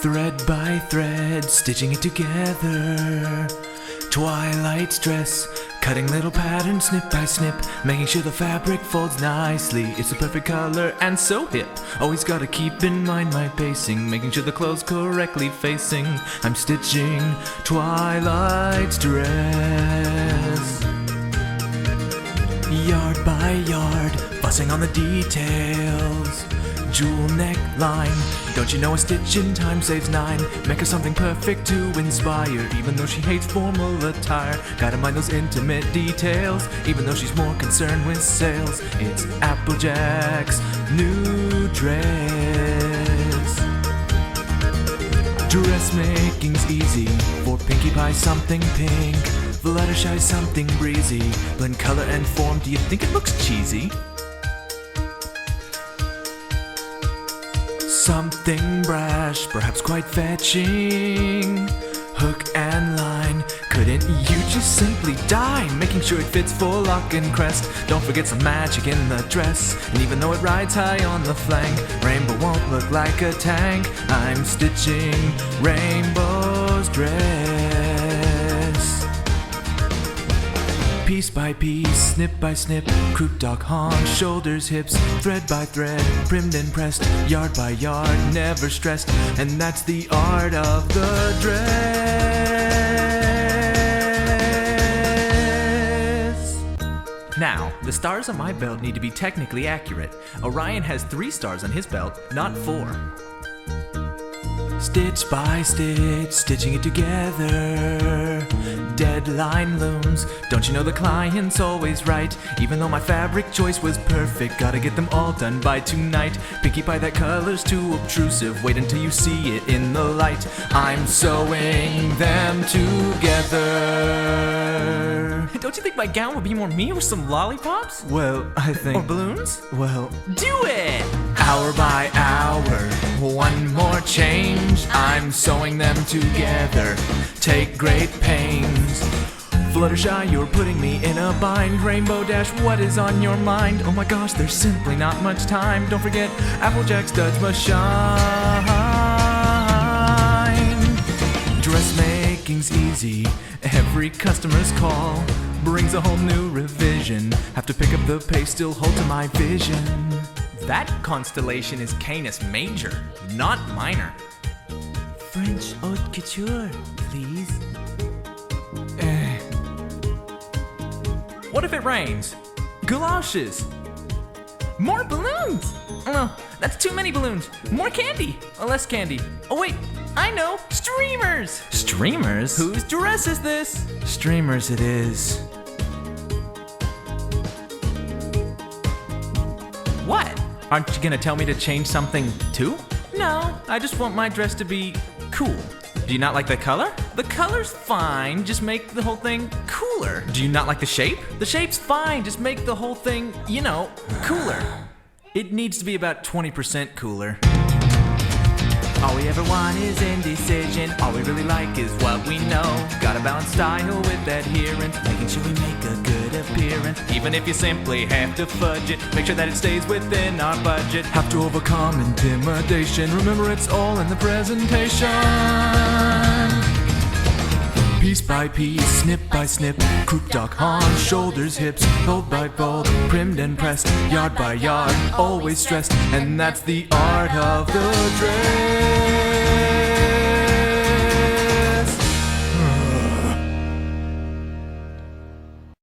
Thread by thread, stitching it together. Twilight's dress, cutting little patterns snip by snip, making sure the fabric folds nicely. It's the perfect color and so hip. Always gotta keep in mind my pacing, making sure the clothes correctly facing. I'm stitching Twilight's dress. Yard by yard, fussing on the details. Jewel neckline, don't you know a stitch in time saves 9? Make her something perfect to inspire, even though she hates formal attire. Gotta mind those intimate details, even though she's more concerned with sales. It's Applejack's new dress. Dressmaking's easy, for Pinkie Pie something pink. Fluttershy something breezy, blend color and form, do you think it looks cheesy? Something brash, perhaps quite fetching. Hook and line, couldn't you just simply die? Making sure it fits full lock and crest. Don't forget some magic in the dress. And even though it rides high on the flank, Rainbow won't look like a tank. I'm stitching Rainbow's dress. Piece by piece, snip by snip, croup dock haunch, shoulders, hips, thread by thread, primmed and pressed, yard by yard, never stressed, and that's the art of the dress. Now, the stars on my belt need to be technically accurate. Orion has 3 stars on his belt, not 4. Stitch by stitch, stitching it together. Deadline looms, don't you know the client's always right? Even though my fabric choice was perfect, gotta get them all done by tonight. Pinkie Pie, that color's too obtrusive, wait until you see it in the light. I'm sewing them together. Don't you think my gown would be more me with some lollipops? Well, I think... Or balloons? Well... Do it! Hour by hour, one more change. I'm sewing them together, take great pains. Fluttershy, you're putting me in a bind. Rainbow Dash, what is on your mind? Oh my gosh, there's simply not much time. Don't forget, Applejack studs must shine. Dressmaking's easy, every customer's call brings a whole new revision. Have to pick up the pace, still hold to my vision. That constellation is Canis Major, not minor. French haute couture, please. What if it rains? Galoshes. More balloons. Oh no, that's too many balloons. More candy. Or less candy. Oh wait, I know. Streamers. Streamers? Whose dress is this? Streamers it is. What? Aren't you gonna tell me to change something too? No, I just want my dress to be cool. Do you not like the color? The color's fine, just make the whole thing cooler. Do you not like the shape? The shape's fine, just make the whole thing, you know, cooler. It needs to be about 20% cooler. All we ever want is indecision. All we really like is what we know. Gotta balance style with adherence, making sure we make a good appearance. Even if you simply have to fudge it, make sure that it stays within our budget. Have to overcome intimidation, remember it's all in the presentation. Piece by piece, snip by snip, croup dock haunch, shoulders, hips, fold by fold, primmed and pressed, yard by yard, always stressed, and that's the art of the dress.